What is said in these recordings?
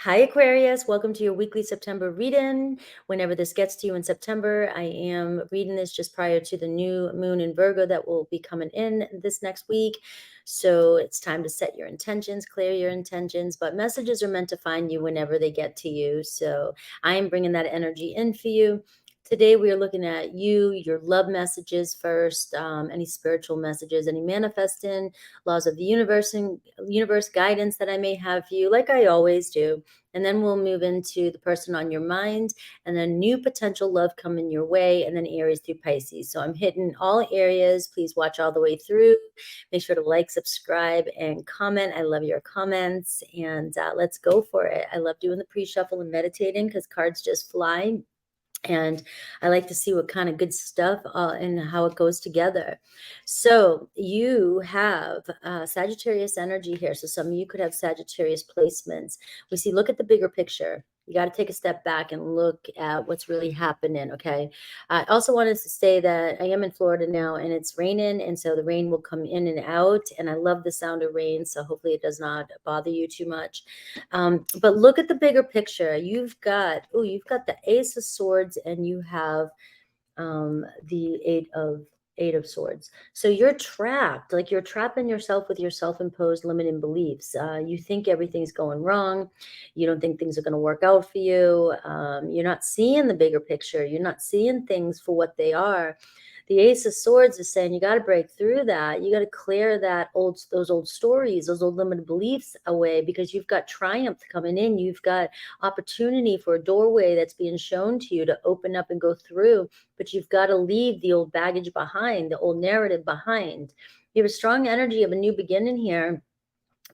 Hi, Aquarius. Welcome to your weekly September reading. Whenever this gets to you in September, I am reading this just prior to the new moon in Virgo that will be coming in this next week. So it's time to set your intentions, clear your intentions, but messages are meant to find you whenever they get to you. So I am bringing that energy in for you. Today, we are looking at you, your love messages first, any spiritual messages, any manifesting, laws of the universe and universe guidance that I may have for you, like I always do. And then we'll move into the person on your mind, and then new potential love coming your way, and then Aries through Pisces. So I'm hitting all areas. Please watch all the way through. Make sure to like, subscribe, and comment. I love your comments, and let's go for it. I love doing the pre-shuffle and meditating because cards just fly. And I like to see what kind of good stuff and how it goes together. So you have Sagittarius energy here. So some of you could have Sagittarius placements. We see, look at the bigger picture. You got to take a step back and look at what's really happening, okay? I also wanted to say that I am in Florida now, and it's raining, and so the rain will come in and out, and I love the sound of rain, so hopefully it does not bother you too much. But look at the bigger picture. You've got the Ace of Swords, and you have the Eight of Swords. So you're trapped, like you're trapping yourself with your self-imposed limiting beliefs. You think everything's going wrong. You don't think things are going to work out for you. You're not seeing the bigger picture. You're not seeing things for what they are. The Ace of Swords is saying you got to break through that. You got to clear those old stories, those old limited beliefs away, because you've got triumph coming in. You've got opportunity for a doorway that's being shown to you to open up and go through, but you've got to leave the old baggage behind, the old narrative behind. You have a strong energy of a new beginning here,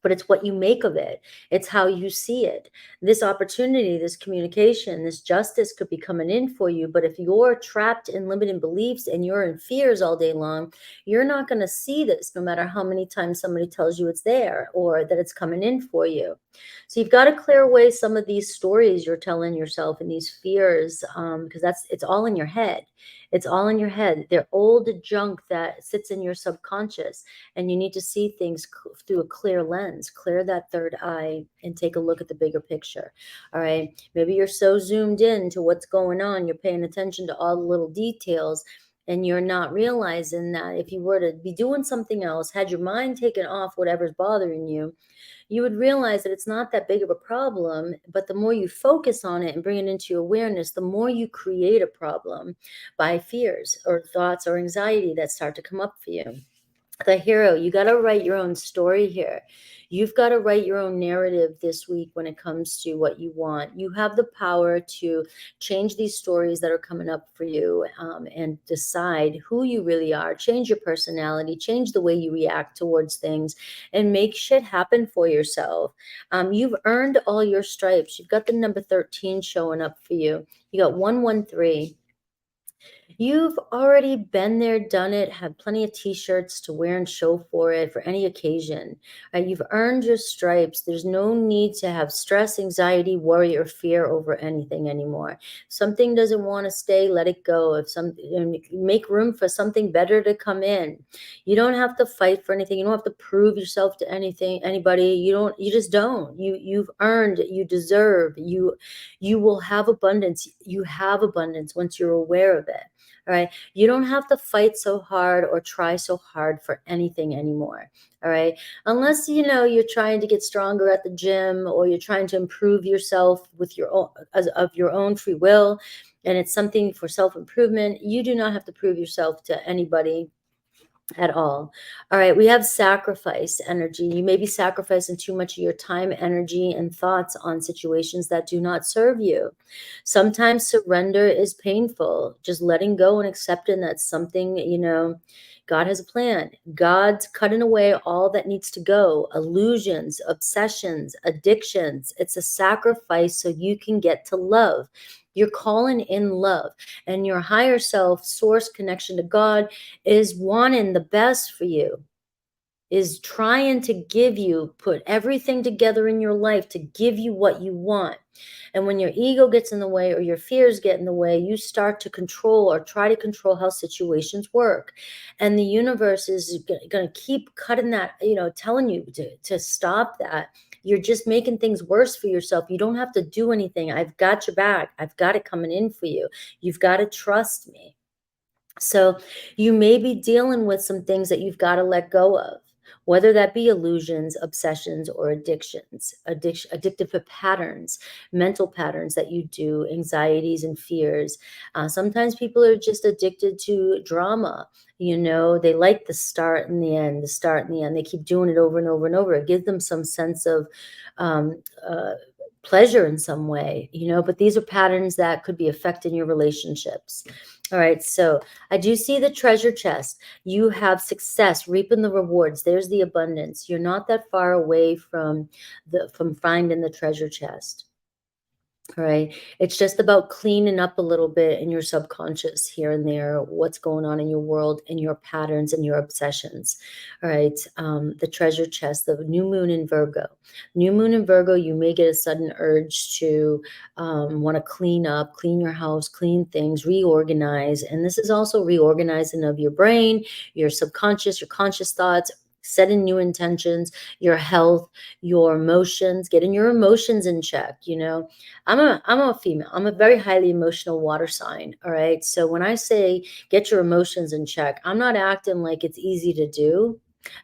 but it's what you make of it. It's how you see it. This opportunity, this communication, this justice could be coming in for you. But if you're trapped in limiting beliefs and you're in fears all day long, you're not going to see this no matter how many times somebody tells you it's there or that it's coming in for you. So you've got to clear away some of these stories you're telling yourself and these fears, because it's all in your head. It's all in your head. They're old junk that sits in your subconscious, and you need to see things through a clear lens, clear that third eye, and take a look at the bigger picture. All right. Maybe you're so zoomed in to what's going on, you're paying attention to all the little details, and you're not realizing that if you were to be doing something else, had your mind taken off whatever's bothering you, you would realize that it's not that big of a problem. But the more you focus on it and bring it into your awareness, the more you create a problem by fears or thoughts or anxiety that start to come up for you. The hero, you got to write your own story here. You've got to write your own narrative this week when it comes to what you want. You have the power to change these stories that are coming up for you, and decide who you really are. Change your personality, change the way you react towards things, and make shit happen for yourself. You've earned all your stripes. You've got the number 13 showing up for you. You got 113. You've already been there, done it, have plenty of t-shirts to wear and show for it for any occasion. Right? You've earned your stripes. There's no need to have stress, anxiety, worry, or fear over anything anymore. Something doesn't want to stay, let it go. Make room for something better to come in. You don't have to fight for anything. You don't have to prove yourself to anybody. You just don't. You've earned, you deserve, you will have abundance. You have abundance once you're aware of it. All right. You don't have to fight so hard or try so hard for anything anymore. All right. Unless, you're trying to get stronger at the gym, or you're trying to improve yourself with of your own free will, and it's something for self-improvement. You do not have to prove yourself to anybody at all. All right, we have sacrifice energy. You may be sacrificing too much of your time, energy, and thoughts on situations that do not serve you. Sometimes surrender is painful. Just letting go and accepting that something, God has a plan. God's cutting away all that needs to go. Illusions, obsessions, addictions. It's a sacrifice so you can get to love. You're calling in love, and your higher self, source connection to God, is wanting the best for you, is trying to put everything together in your life to give you what you want. And when your ego gets in the way or your fears get in the way, you start to control or try to control how situations work. And the universe is going to keep cutting that, telling you to stop that. you're just making things worse for yourself. You don't have to do anything. I've got your back. I've got it coming in for you. You've got to trust me. So you may be dealing with some things that you've got to let go of, whether that be illusions, obsessions, or addictive patterns, mental patterns that you do, anxieties and fears. Sometimes people are just addicted to drama. You know, they like the start and the end, the start and the end. They keep doing it over and over and over. It gives them some sense of um, uh, pleasure in some way, you know, but these are patterns that could be affecting your relationships. All right, so I do see the treasure chest. You have success, reaping the rewards. There's the abundance. You're not that far away from finding the treasure chest. All right. It's just about cleaning up a little bit in your subconscious here and there, what's going on in your world and your patterns and your obsessions. All right. The treasure chest, the new moon in Virgo. New moon in Virgo, you may get a sudden urge to want to clean up, clean your house, clean things, reorganize. And this is also reorganizing of your brain, your subconscious, your conscious thoughts, setting new intentions, your health, your emotions, getting your emotions in check. You know, I'm a female. I'm a very highly emotional water sign. All right. So when I say get your emotions in check, I'm not acting like it's easy to do,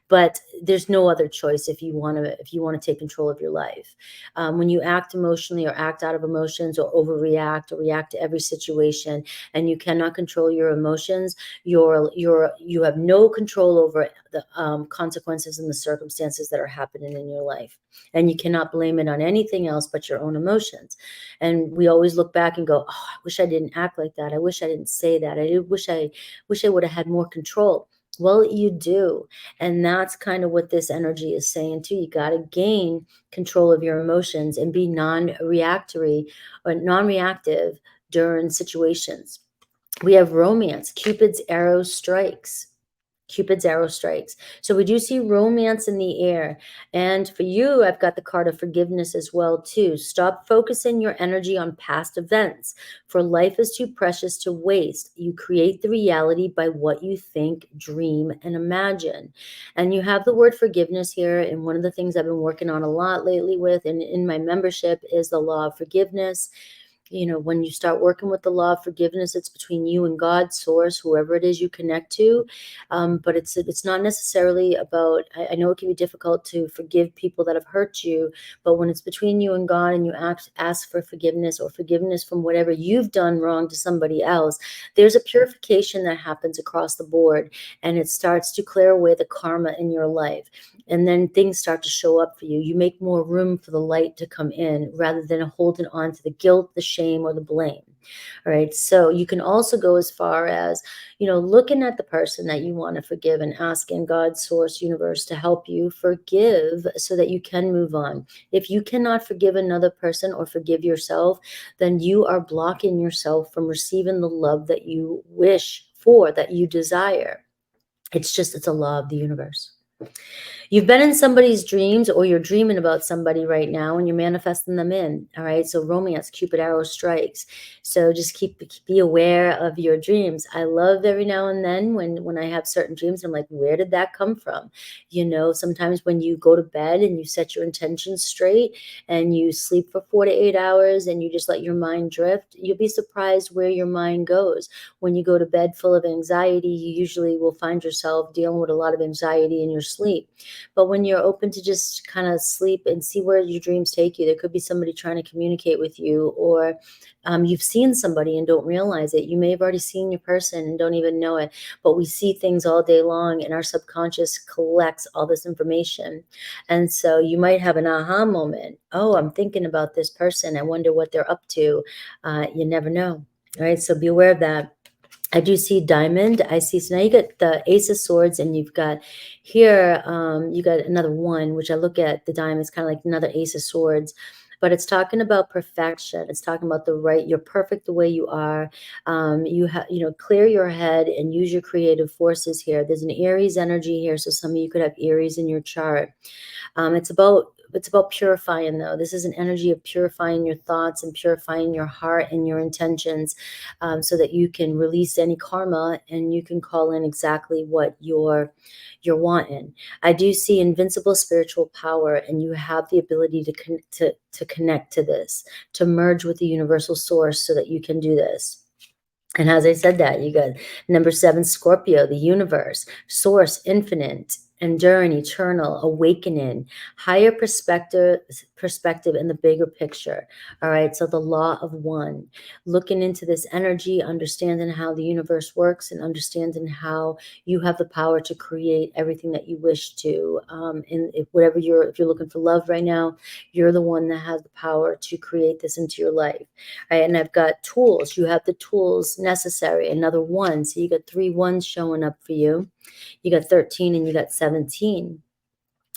but there's no other choice if you want to take control of your life. When you act emotionally or act out of emotions or overreact or react to every situation, and you cannot control your emotions, you have no control over the consequences and the circumstances that are happening in your life, and you cannot blame it on anything else but your own emotions. And we always look back and go, oh, I wish I didn't act like that. I wish I didn't say that. I wish I would have had more control. Well, you do. And that's kind of what this energy is saying too. You got to gain control of your emotions and be non-reactory or non-reactive during situations. We have romance. Cupid's arrow strikes. Cupid's arrow strikes. So we do see romance in the air. And for you, I've got the card of forgiveness as well too. Stop focusing your energy on past events, for life is too precious to waste. You create the reality by what you think, dream, and imagine. And you have the word forgiveness here. And one of the things I've been working on a lot lately with and in my membership is the law of forgiveness. You know, when you start working with the law of forgiveness, it's between you and God, source, whoever it is you connect to. But it's not necessarily about, I know it can be difficult to forgive people that have hurt you, but when it's between you and God and you ask for forgiveness or forgiveness from whatever you've done wrong to somebody else, there's a purification that happens across the board, and it starts to clear away the karma in your life. And then things start to show up for you. You make more room for the light to come in rather than holding on to the guilt, the shame, or the blame. All right. So you can also go as far as, you know, looking at the person that you want to forgive and asking God, source, universe to help you forgive so that you can move on. If you cannot forgive another person or forgive yourself, then you are blocking yourself from receiving the love that you wish for, that you desire. It's a law of the universe. You've been in somebody's dreams, or you're dreaming about somebody right now and you're manifesting them in. All right. So romance, Cupid arrow strikes. So just be aware of your dreams. I love every now and then when I have certain dreams, I'm like, where did that come from? You know, sometimes when you go to bed and you set your intentions straight and you sleep for 4 to 8 hours and you just let your mind drift, you'll be surprised where your mind goes. When you go to bed full of anxiety, you usually will find yourself dealing with a lot of anxiety in your sleep. But when you're open to just kind of sleep and see where your dreams take you, there could be somebody trying to communicate with you, or you've seen somebody and don't realize it. You may have already seen your person and don't even know it, but we see things all day long and our subconscious collects all this information. And so you might have an aha moment. Oh, I'm thinking about this person. I wonder what they're up to. You never know. All right. So be aware of that. I do see diamond. I see, so now you got the ace of swords, and you've got here, you got another one, which I look at the diamond, it's kind of like another ace of swords, but it's talking about perfection. It's talking about you're perfect the way you are. Clear your head and use your creative forces here. There's an Aries energy here. So some of you could have Aries in your chart. It's about it's about purifying though. This is an energy of purifying your thoughts and purifying your heart and your intentions, so that you can release any karma and you can call in exactly what you're wanting. I do see invincible spiritual power, and you have the ability to connect to this, to merge with the universal source so that you can do this. And as I said that, you got number 7, Scorpio, the universe, source, infinite, enduring, eternal, awakening, higher perspective in the bigger picture. All right. So the law of one, looking into this energy, understanding how the universe works, and understanding how you have the power to create everything that you wish to. And if you're looking for love right now, you're the one that has the power to create this into your life. Right, and I've got tools. You have the tools necessary. Another 1. So you got 3 ones showing up for you. You got 13 and you got 17.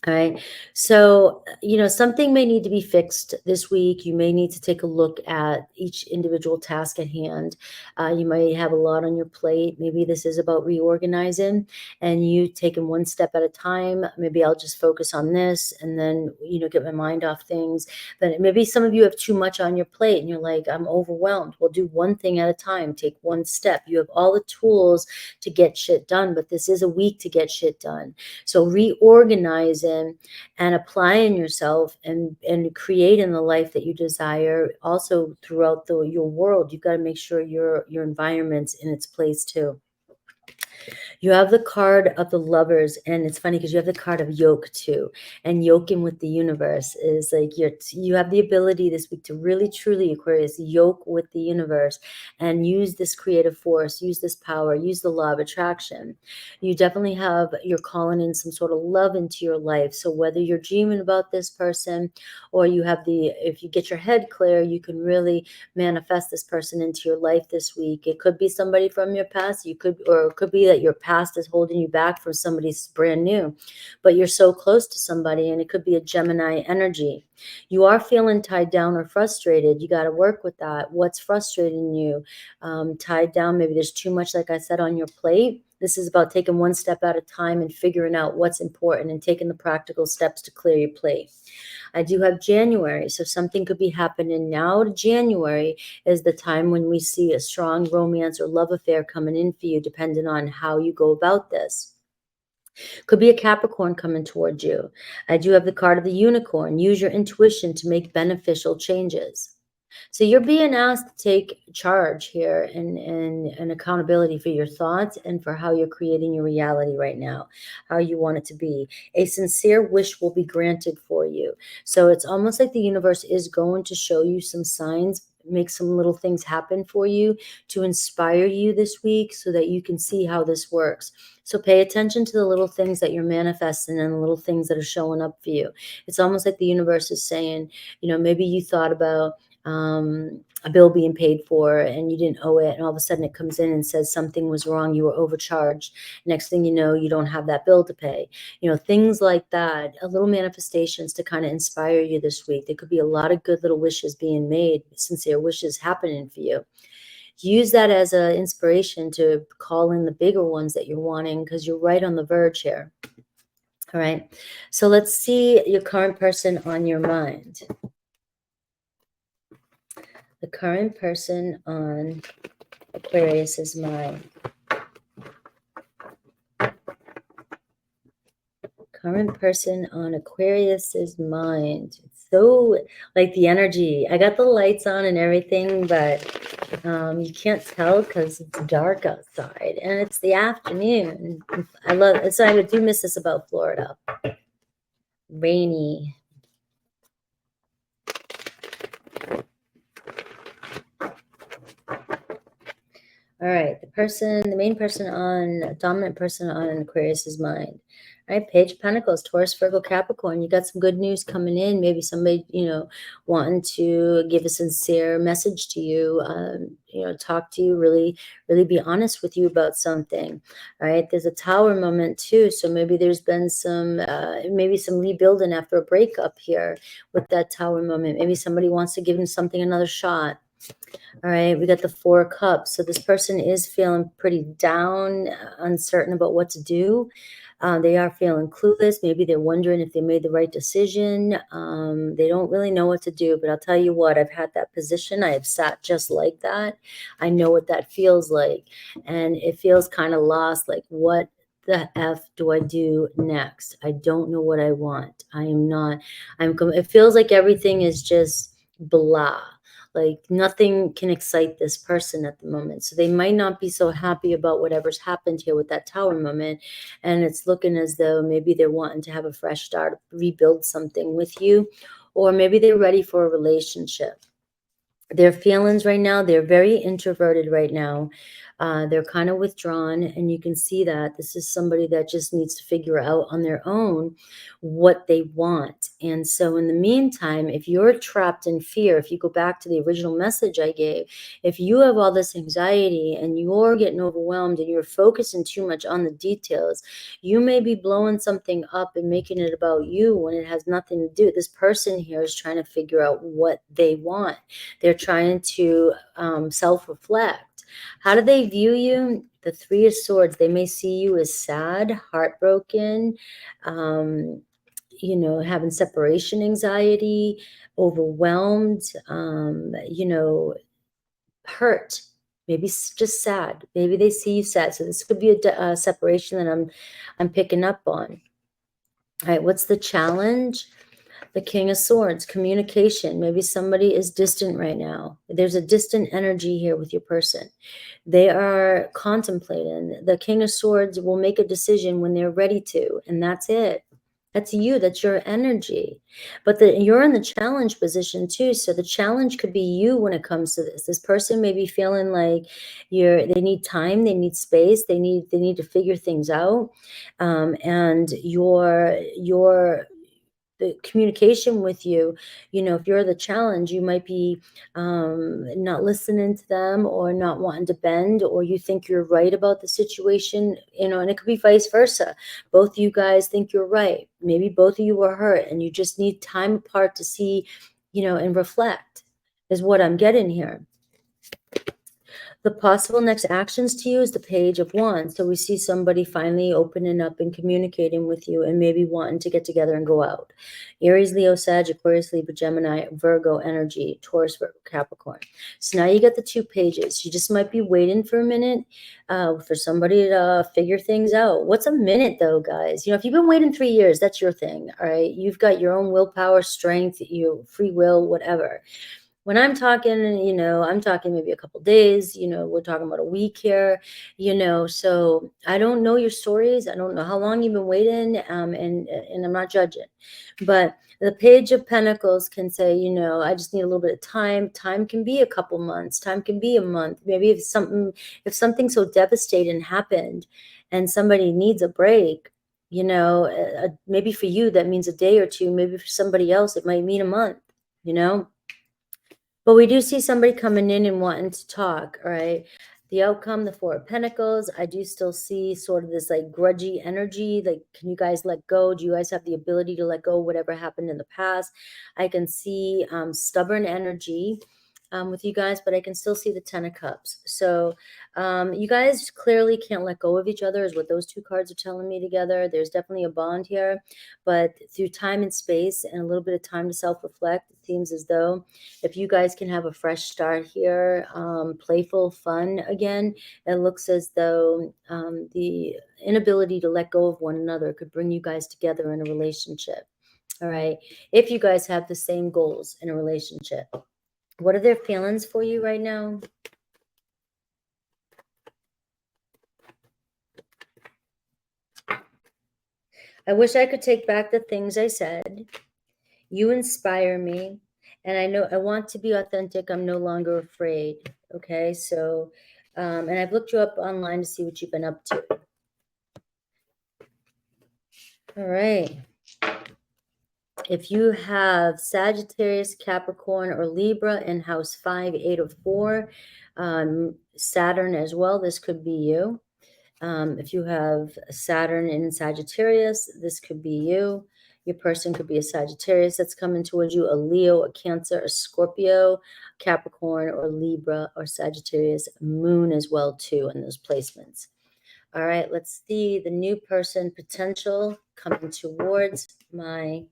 All right. So, something may need to be fixed this week. You may need to take a look at each individual task at hand. You might have a lot on your plate. Maybe this is about reorganizing and you taking one step at a time. Maybe I'll just focus on this and then, get my mind off things. Then maybe some of you have too much on your plate and you're like, I'm overwhelmed. Well, do one thing at a time. Take one step. You have all the tools to get shit done, but this is a week to get shit done. So reorganizing and applying yourself and creating the life that you desire also throughout your world. You've got to make sure your environment's in its place too. You have the card of the Lovers, and it's funny because you have the card of yoke too. And yoking with the universe is like you have the ability this week to really, truly, Aquarius, yoke with the universe and use this creative force, use this power, use the law of attraction. You definitely you're calling in some sort of love into your life. So whether you're dreaming about this person or if you get your head clear, you can really manifest this person into your life this week. It could be somebody from your past. Or it could be that your past is holding you back from somebody's brand new, but you're so close to somebody, and it could be a Gemini energy. You are feeling tied down or frustrated. You got to work with that. What's frustrating you? Tied down, maybe there's too much, like I said, on your plate. This is about taking one step at a time and figuring out what's important and taking the practical steps to clear your plate. I do have January, so something could be happening now. January is the time when we see a strong romance or love affair coming in for you, depending on how you go about this. Could be a Capricorn coming towards you. I do have the card of the unicorn. Use your intuition to make beneficial changes. So you're being asked to take charge here and accountability for your thoughts and for how you're creating your reality right now, how you want it to be. A sincere wish will be granted for you. So it's almost like the universe is going to show you some signs, make some little things happen for you to inspire you this week so that you can see how this works. So pay attention to the little things that you're manifesting and the little things that are showing up for you. It's almost like the universe is saying, maybe you thought about a bill being paid for and you didn't owe it, and all of a sudden it comes in and says something was wrong, you were overcharged. Next thing you know, you don't have that bill to pay. Things like that, little manifestations to kind of inspire you this week. There could be a lot of good little wishes being made, sincere wishes happening for you. Use that as an inspiration to call in the bigger ones that you're wanting, because you're right on the verge here. All right, so let's see your current person on your mind. The current person on Aquarius's mind. Current person on Aquarius's mind. It's so like the energy. I got the lights on and everything, but you can't tell because it's dark outside and it's the afternoon. I love it. So I do miss this about Florida. Rainy. All right, the main person dominant person on Aquarius's mind. All right, Page of Pentacles, Taurus, Virgo, Capricorn. You got some good news coming in. Maybe somebody, wanting to give a sincere message to you, talk to you, really, really be honest with you about something. All right, there's a Tower moment too. So maybe there's been some rebuilding after a breakup here with that Tower moment. Maybe somebody wants to give him something another shot. All right, we got the Four of Cups. So this person is feeling pretty down, uncertain about what to do. They are feeling clueless. Maybe they're wondering if they made the right decision. They don't really know what to do, but I'll tell you what, I've had that position. I have sat just like that. I know what that feels like. And it feels kind of lost, like, what the F do I do next? I don't know what I want. I am not, it feels like everything is just blah. Like nothing can excite this person at the moment. So they might not be so happy about whatever's happened here with that tower moment. And it's looking as though maybe they're wanting to have a fresh start, rebuild something with you, or maybe they're ready for a relationship. Their feelings right now, they're very introverted right now. They're kind of withdrawn, and you can see that this is somebody that just needs to figure out on their own what they want. And so in the meantime, if you're trapped in fear, if you go back to the original message I gave, if you have all this anxiety and you're getting overwhelmed and you're focusing too much on the details, you may be blowing something up and making it about you when it has nothing to do. This person here is trying to figure out what they want. They're trying to self-reflect. How do they view you? The Three of Swords. They may see you as sad, heartbroken, you know, having separation anxiety, overwhelmed, you know, hurt, maybe just sad. Maybe they see you sad. So this could be a separation that I'm picking up on. All right, what's the challenge? The King of Swords, communication. Maybe somebody is distant right now. There's a distant energy here with your person. They are contemplating. The King of Swords will make a decision when they're ready to, and that's it. That's you. That's your energy. But you're in the challenge position too. So the challenge could be you when it comes to this. This person may be feeling like they need time, they need space, they need to figure things out. And the communication with you, you know, if you're the challenge, you might be not listening to them or not wanting to bend, or you think you're right about the situation, you know, and it could be vice versa. Both of you guys think you're right. Maybe both of you are hurt and you just need time apart to see, you know, and reflect is what I'm getting here. The possible next actions to you is the Page of Wands. So we see somebody finally opening up and communicating with you and maybe wanting to get together and go out. Aries, Leo, Sag, Aquarius, Libra, Gemini, Virgo energy, Taurus, Virgo, Capricorn. So now you get the 2 pages. You just might be waiting for a minute for somebody to figure things out. What's a minute though, guys? You know, if you've been waiting 3 years, that's your thing, all right? You've got your own willpower, strength, your free will, whatever. When I'm talking, you know, I'm talking maybe a couple days, you know, we're talking about a week here, you know, so I don't know your stories. I don't know how long you've been waiting, and I'm not judging. But the Page of Pentacles can say, you know, I just need a little bit of time. Time can be a couple months. Time can be a month. Maybe if something so devastating happened and somebody needs a break, you know, maybe for you that means a day or two. Maybe for somebody else it might mean a month, you know. But we do see somebody coming in and wanting to talk, all right? The outcome, the Four of Pentacles, I do still see sort of this like grudgy energy. Like, can you guys let go? Do you guys have the ability to let go whatever happened in the past? I can see stubborn energy with you guys, but I can still see the 10 of Cups. So you guys clearly can't let go of each other is what those 2 cards are telling me together. There's definitely a bond here, but through time and space and a little bit of time to self-reflect, it seems as though if you guys can have a fresh start here, playful fun again, it looks as though the inability to let go of one another could bring you guys together in a relationship. All right. If you guys have the same goals in a relationship. What are their feelings for you right now? I wish I could take back the things I said. You inspire me. And I know I want to be authentic. I'm no longer afraid. Okay. So, and I've looked you up online to see what you've been up to. All right. If you have Sagittarius, Capricorn, or Libra in house 5, 8, or 4, Saturn as well, this could be you. If you have Saturn in Sagittarius, this could be you. Your person could be a Sagittarius that's coming towards you, a Leo, a Cancer, a Scorpio, Capricorn, or Libra, or Sagittarius moon as well too in those placements. All right, let's see the new person potential coming towards my,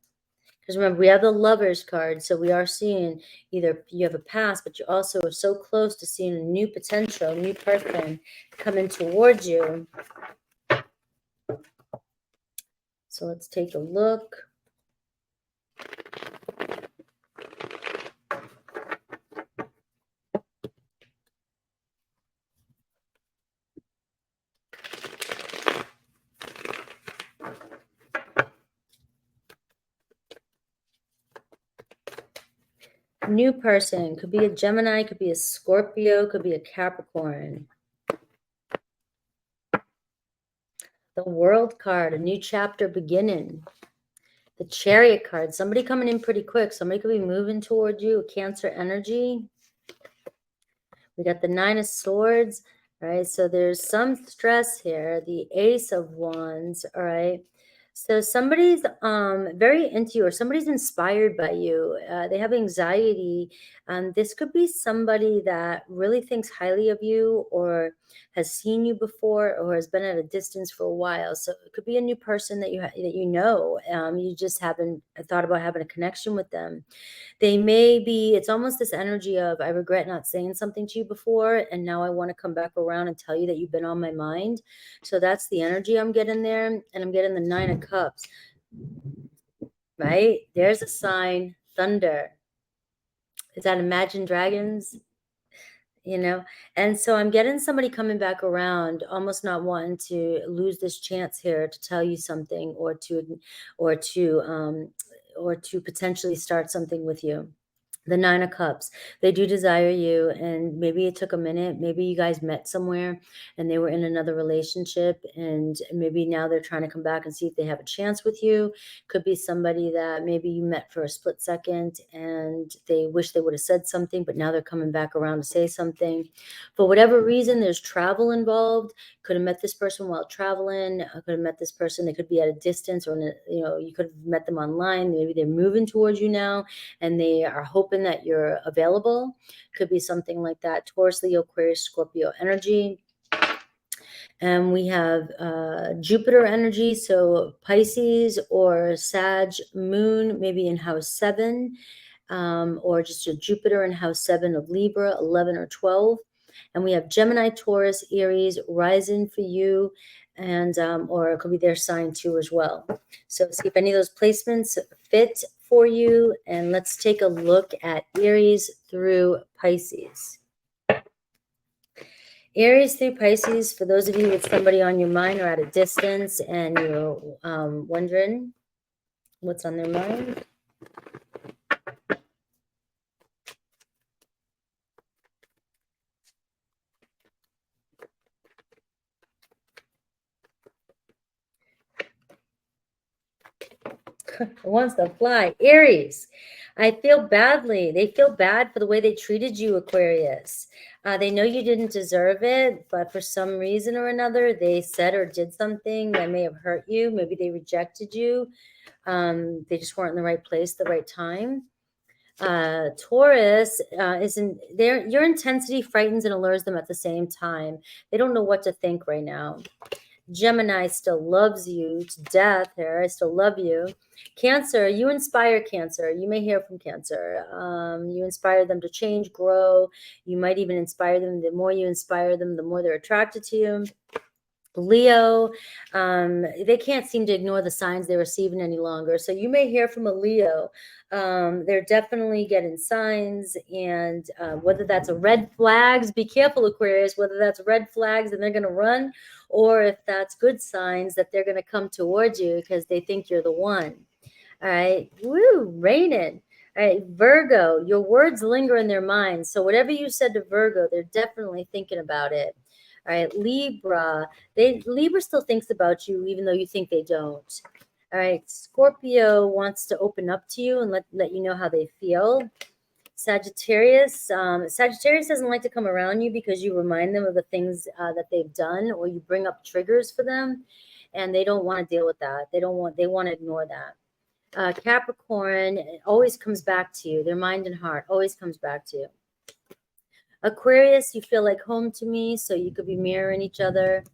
because remember, we have the Lovers card, so we are seeing either you have a past, but you also are so close to seeing a new potential, new person coming towards you. So let's take a look. New person could be a Gemini, could be a Scorpio, could be a Capricorn. The World card, a new chapter beginning. The Chariot card, somebody coming in pretty quick. Somebody could be moving toward you, Cancer energy. We got the Nine of Swords. All right, so there's some stress here. The Ace of Wands. All right, so somebody's very into you, or somebody's inspired by you. They have anxiety. This could be somebody that really thinks highly of you, or has seen you before, or has been at a distance for a while. So it could be a new person that you know. You just haven't thought about having a connection with them. They may be, it's almost this energy of, I regret not saying something to you before, and now I want to come back around and tell you that you've been on my mind. So that's the energy I'm getting there. And I'm getting the Nine of Cups, right? There's a sign, thunder. Is that Imagine Dragons? You know, and so I'm getting somebody coming back around, almost not wanting to lose this chance here to tell you something, or to potentially start something with you. The Nine of Cups, they do desire you, and maybe it took a minute. Maybe you guys met somewhere and they were in another relationship, and maybe now they're trying to come back and see if they have a chance with you. Could be somebody that maybe you met for a split second and they wish they would have said something, but now they're coming back around to say something. For whatever reason, there's travel involved. Could have met this person while traveling. Could have met this person. They could be at a distance, or you could have met them online. Maybe they're moving towards you now, and they are hoping that you're available. Could be something like that. Taurus, Leo, Aquarius, Scorpio energy. And we have Jupiter energy, so Pisces or Sag moon, maybe in house 7, or just a Jupiter in house 7 of Libra, 11 or 12. And we have Gemini, Taurus, Aries, rising for you, and or it could be their sign too as well. So see if any of those placements fit for you. And let's take a look at Aries through Pisces. Aries through Pisces, for those of you with somebody on your mind or at a distance and you're wondering what's on their mind. Wants to fly. Aries, I feel badly. They feel bad for the way they treated you, Aquarius. They know you didn't deserve it, but for some reason or another, they said or did something that may have hurt you. Maybe they rejected you. They just weren't in the right place at the right time. Taurus isn't there. Your intensity frightens and allures them at the same time. They don't know what to think right now. Gemini still loves you to death here. I still love you. Cancer, you inspire Cancer. You may hear from Cancer. You inspire them to change, grow. You might even inspire them. The more you inspire them, the more they're attracted to you. Leo, they can't seem to ignore the signs they're receiving any longer. So you may hear from a Leo. They're definitely getting signs, and whether that's a red flags, be careful, Aquarius, whether that's red flags and they're going to run, or if that's good signs that they're going to come towards you because they think you're the one. All right. Woo, raining. All right, Virgo, your words linger in their minds. So whatever you said to Virgo, they're definitely thinking about it. All right, Libra, Libra still thinks about you even though you think they don't. All right, Scorpio wants to open up to you and let you know how they feel. Sagittarius, Sagittarius doesn't like to come around you because you remind them of the things that they've done, or you bring up triggers for them, and they don't want to deal with that. They want to ignore that. Capricorn always comes back to you. Their mind and heart always comes back to you. Aquarius, you feel like home to me, so you could be mirroring each other.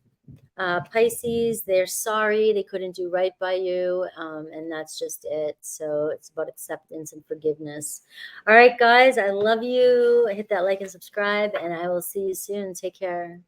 Pisces, they're sorry they couldn't do right by you, and that's just it. So it's about acceptance and forgiveness. All right, guys, I love you. Hit that like and subscribe, and I will see you soon. Take care.